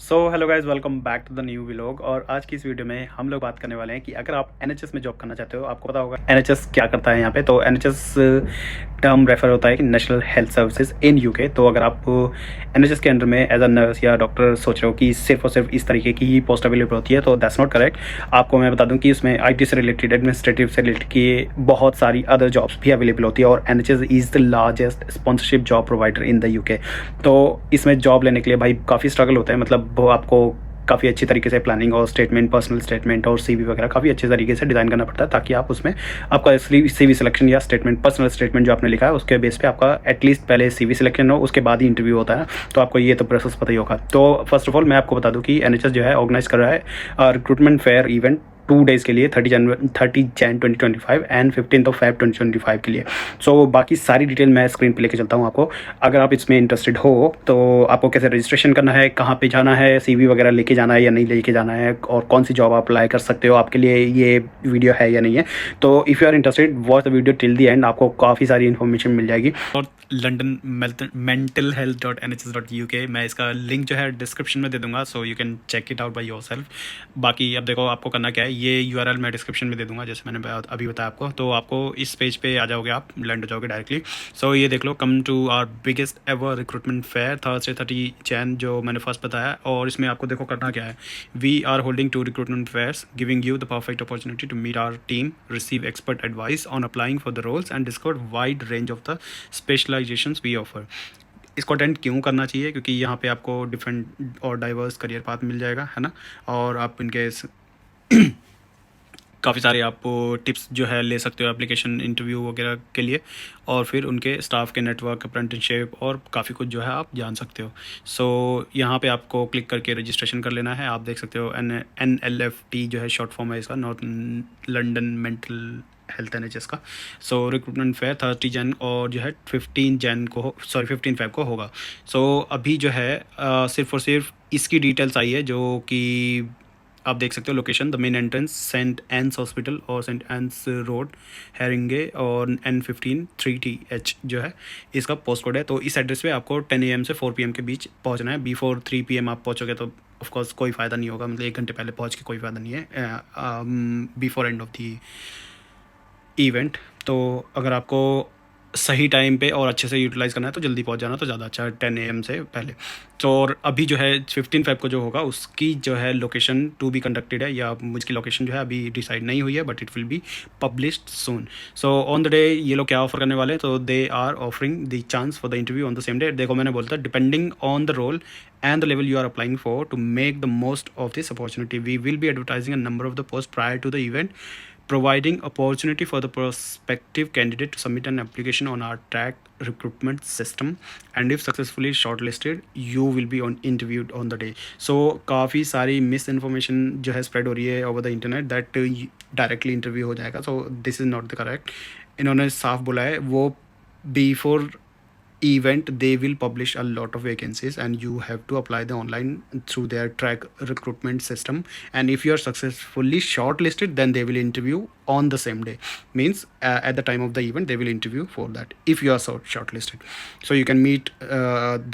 So hello guys, welcome back to the new vlog. और आज की इस वीडियो में हम लोग बात करने वाले हैं कि अगर आप एनएचएस में जॉब करना चाहते हो, आपको पता होगा एनएचएस क्या करता है यहाँ पे। तो एनएचएस टर्म रेफर होता है कि national health services in UK. तो अगर आप एनएचएस के अंडर में एज अ नर्स या डॉक्टर सोच रहे हो कि सिर्फ और सिर्फ इस तरीके की ही पोस्ट अवेलेबल होती है, तो दैट्स नॉट करेक्ट। आपको मैं बता दूं कि इसमें आईटी से रिलेटेड, एडमिनिस्ट्रेटिव से रिलेटेड की बहुत सारी अदर जॉब्स भी अवेलेबल होती है। और NHS is the largest sponsorship job provider in the UK. तो इसमें जॉब लेने के लिए भाई काफ़ी स्ट्रगल होता है। मतलब वो आपको काफ़ी अच्छी तरीके से प्लानिंग और स्टेटमेंट, पर्सनल स्टेटमेंट और सीवी वगैरह काफ़ी अच्छे तरीके से डिज़ाइन करना पड़ता है, ताकि आप उसमें आपका सीवी सिलेक्शन या स्टेटमेंट, पर्सनल स्टेटमेंट जो आपने लिखा है उसके बेस पे आपका एटलीस्ट पहले सीवी सिलेक्शन हो, उसके बाद ही इंटरव्यू होता है। तो आपको ये तो प्रोसेस पता ही होगा। तो फर्स्ट ऑफ ऑल मैं आपको बता दूँ कि एनएचएस जो है ऑर्गेनाइज कर रहा है रिक्रूटमेंट फेयर इवेंट 2 डेज़ के लिए, 30 जन 2025 एंड 15 Feb 2025 के लिए। सो बाकी सारी डिटेल मैं स्क्रीन पे लेके चलता हूँ आपको। अगर आप इसमें इंटरेस्टेड हो तो आपको कैसे रजिस्ट्रेशन करना है, कहाँ पे जाना है, सीवी वगैरह लेके जाना है या नहीं लेके जाना है, और कौन सी जॉब आप अप्लाई कर सकते हो, आपके लिए ये वीडियो है या नहीं है। तो if you are interested, watch the video till the end, आपको काफ़ी सारी इन्फॉर्मेशन मिल जाएगी। और लंडन मेंटल हेल्थ .nhs.uk, मैं इसका लिंक जो है डिस्क्रिप्शन में दे दूंगा, so you can check it out by yourself. बाकी अब देखो आपको करना क्या है, ये यूआरएल मैं डिस्क्रिप्शन में दे दूंगा जैसे मैंने अभी बताया आपको। तो आपको इस पेज पे आ जाओगे, आप लैंड हो जाओगे डायरेक्टली। सो ये देख लो, come to our biggest ever recruitment fair Thursday 30 June, जो मैंने फर्स्ट बताया। और इसमें आपको देखो करना क्या है, we are holding 2 recruitment fairs giving you the perfect opportunity to meet our team, receive expert advice on applying for the roles and discover wide range of the specialisations we offer. इसको attend क्यों करना चाहिए, क्योंकि यहाँ पे आपको different और diverse career path मिल जाएगा, है ना। और आप इनके काफ़ी सारे आप टिप्स जो है ले सकते हो एप्लीकेशन, इंटरव्यू वगैरह के लिए, और फिर उनके स्टाफ के नेटवर्क, अप्रेंटिसशिप और काफ़ी कुछ जो है आप जान सकते हो। सो यहाँ पे आपको क्लिक करके रजिस्ट्रेशन कर लेना है। आप देख सकते हो NLFT जो है शॉर्ट फॉर्म है इसका, north London mental health NHS का। सो रिक्रूटमेंट फेयर 30 जन और जो है 15 फेब को होगा। सो अभी जो है सिर्फ और सिर्फ इसकी डिटेल्स आई है, जो कि आप देख सकते हो। Location the main entrance Saint Ann's hospital और सेंट एन्स रोड हैरिंगे, और N15 3TH जो है इसका पोस्ट कोड है। तो इस एड्रेस पे आपको 10 AM से 4 PM के बीच पहुंचना है। बिफोर 3 PM आप पहुंचोगे तो ऑफकोर्स कोई फ़ायदा नहीं होगा, मतलब 1 घंटे पहले पहुंच के कोई फ़ायदा नहीं है before end of the event. तो अगर आपको सही टाइम पे और अच्छे से यूटिलाइज़ करना है तो जल्दी पहुंच जाना तो ज़्यादा अच्छा है, 10 AM से पहले। तो और अभी जो है 15 फेब को जो होगा उसकी जो है लोकेशन टू बी कंडक्टेड है, या मुझकी लोकेशन जो है अभी डिसाइड नहीं हुई है, but it will be published soon. So on the day ये लोग क्या ऑफर करने वाले हैं, तो they are offering the chance for the interview on the same day. देखो मैंने बोलता है depending on the role and the level you are applying for, to make the most of this opportunity, we will be advertising a number of the posts prior to the event, providing opportunity for the prospective candidate to submit an application on our track recruitment system, and if successfully shortlisted you will be on interviewed on the day. So काफ़ी सारी miss information जो है spread हो रही है over the internet, that directly interview हो जाएगा। So this is not the correct. इन्होंने साफ बोला है, वो before event they will publish a lot of vacancies and you have to apply the online through their track recruitment system, and if you are successfully shortlisted then they will interview on the same day. Means at the time of the event they will interview for that if you are shortlisted. So you can meet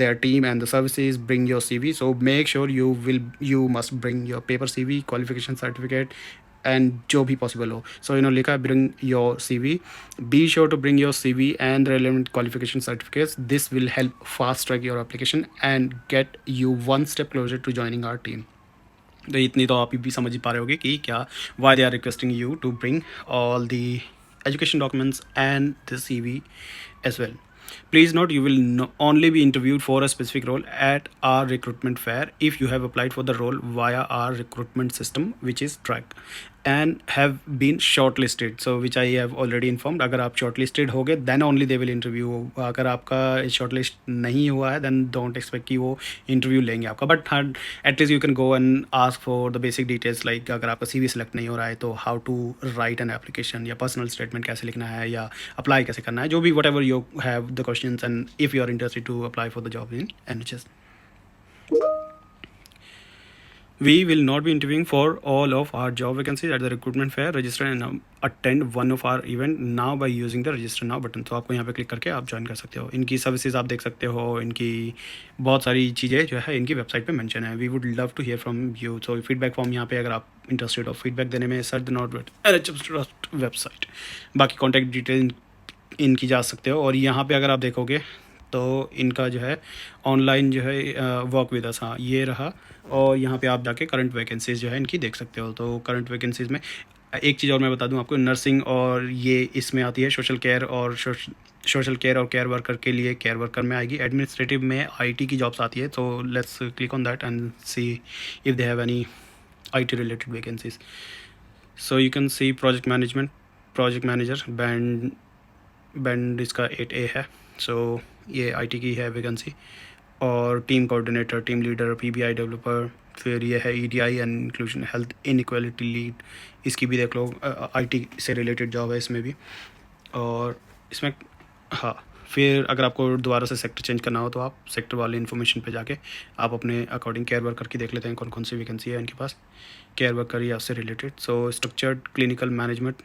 their team and the services, bring your CV. So make sure you must bring your paper CV, qualification certificate, and जो भी possible हो। So इन्होंने लिखा bring your CV, be sure to bring your CV and relevant qualification certificates, this will help fast track your application and get you one step closer to joining our team. तो इतनी तो आप भी समझ ही पा रहे होगे कि क्या why they are requesting you to bring all the education documents and the CV as well. Please note, you will only be interviewed for a specific role at our recruitment fair if you have applied for the role via our recruitment system, which is Track, and have been shortlisted, so which I have already informed. अगर आप shortlisted हो गए then only they will interview. अगर आपका shortlist नहीं हुआ है then don't expect कि वो interview लेंगे आपका, but at least you can go and ask for the basic details, like अगर आपका CV select नहीं हो रहा है तो how to write an application, या personal statement कैसे लिखना है, या apply कैसे करना है, जो भी whatever you have the questions, and if you are interested to apply for the job in NHS. We will not be interviewing for all of our job vacancies at the recruitment fair. Register and attend one of our event now by using the register now button. तो आपको यहाँ पे click करके आप join कर सकते हो. इनकी सर्विसेज आप देख सकते हो, इनकी बहुत सारी चीज़ें जो है इनकी वेबसाइट पे मेंशन है. We would love to hear from you. So feedback form यहाँ पे अगर आप इंटरेस्टेड हो फीडबैक देने में, सर्च द नॉट वेबसाइट. बाकी कॉन्टैक्ट डिटेल इनकी जा सकते हो. और यहाँ पे अगर आप देखोगे तो इनका जो है ऑनलाइन जो है वर्क विद अस, हाँ ये रहा. और यहाँ पे आप जाके करंट वैकेंसीज जो है इनकी देख सकते हो. तो करंट वैकेंसीज में एक चीज़ और मैं बता दूं आपको, नर्सिंग और ये इसमें आती है, सोशल केयर और केयर वर्कर के लिए केयर वर्कर में आएगी. एडमिनिस्ट्रेटिव में आईटी की जॉब्स आती है. तो let's click on that and C if they have any IT related vacancies. So you can see project manager band इसका 8A है. सो ये आईटी की है वैकेंसी. और team coordinator, team leader, PBI developer. फिर ये है EDI and inclusion health inequality lead, इसकी भी देख लो. आईटी से रिलेटेड जॉब है इसमें भी. और इसमें हाँ, फिर अगर आपको दोबारा से सेक्टर चेंज करना हो तो आप सेक्टर वाले इन्फॉर्मेशन पे जाके आप अपने अकॉर्डिंग केयर वर्कर की देख लेते हैं कौन कौन सी वैकेंसी है इनके पास केयर वर्कर या उससे रिलेटेड. सो स्ट्रक्चर्ड क्लिनिकल मैनेजमेंट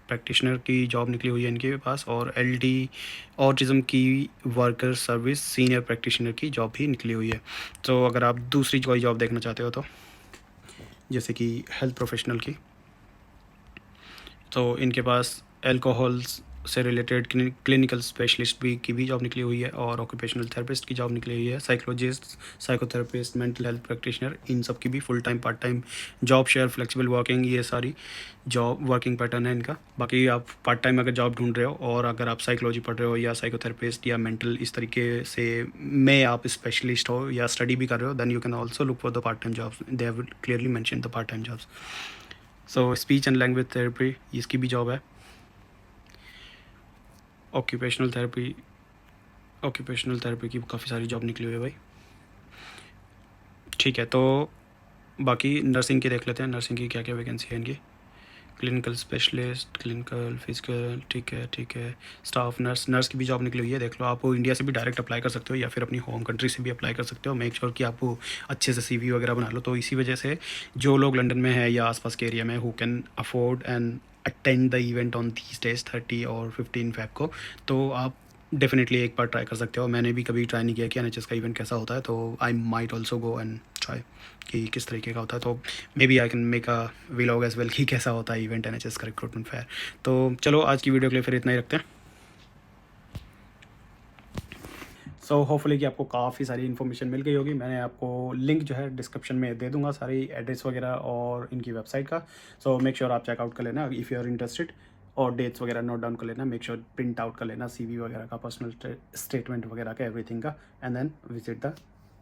प्रैक्टिशनर की जॉब निकली हुई है इनके पास. और एलडी ऑटिज़म की वर्कर सर्विस सीनियर प्रैक्टिशनर की जॉब भी निकली हुई है. तो अगर आप दूसरी कोई जॉब देखना चाहते हो तो जैसे कि हेल्थ प्रोफेशनल की, तो इनके पास अल्कोहल से रिलेटेड क्लिनिकल स्पेशलिस्ट की भी जॉब निकली हुई है. और ऑक्यूपेशनल थेरेपिस्ट की जॉब निकली हुई है. Psychologist, psychotherapist, mental health practitioner, इन सब की भी full time part time job share, flexible working, ये सारी जॉब वर्किंग पैटर्न है इनका. बाकी आप पार्ट टाइम अगर जॉब ढूंढ रहे हो और अगर आप साइकोलॉजी पढ़ रहे हो या साइकोथेरेपिस्ट या मेंटल इस तरीके से में आप स्पेशलिस्ट हो या स्टडी भी कर रहे हो, then you can also look for the part time jobs. They have clearly mention the part time jobs. So speech and language therapy, इसकी भी जॉब है. ऑक्यूपेशनल थेरेपी की काफ़ी सारी जॉब निकली हुई है भाई. ठीक है, तो बाकी नर्सिंग की देख लेते हैं. नर्सिंग की क्या क्या वैकेंसी है इनकी. क्लिनिकल स्पेशलिस्ट, क्लिनिकल फिजिकल, ठीक है. स्टाफ नर्स की भी जॉब निकली हुई है, देख लो. आप इंडिया से भी डायरेक्ट अप्लाई कर सकते हो या फिर अपनी होम कंट्री से भी अप्लाई कर सकते हो. मेक श्योर कि आप अच्छे से CV वगैरह बना लो. तो इसी वजह से जो लोग लंदन में है या आसपास के एरिया में who can afford and attend the event on these days 30 और 15 Feb को, तो आप डेफिनेटली एक बार ट्राई कर सकते हो. मैंने भी कभी ट्राई नहीं किया कि NHS का इवेंट कैसा होता है, तो I might also go and try कि किस तरीके का होता है. तो may be I can make a vlog as well कि कैसा होता है इवेंट NHS का रिक्रूटमेंट फेयर. तो चलो आज की वीडियो के लिए फिर इतना ही रखते हैं. सो होपफुली कि आपको काफ़ी सारी इन्फॉर्मेशन मिल गई होगी. मैंने आपको लिंक जो है डिस्क्रिप्शन में दे दूंगा, सारी एड्रेस वगैरह और इनकी वेबसाइट का. सो मेक श्योर आप चेकआउट कर लेना इफ़ यू आर इंटरेस्टेड. और डेट्स वगैरह नोट डाउन कर लेना. मेक श्योर प्रिंट आउट कर लेना CV वगैरह का, पर्सनल स्टेटमेंट वगैरह का, एवरीथिंग का. And then visit the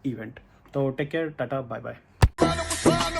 event. तो take care, ta ta, bye bye.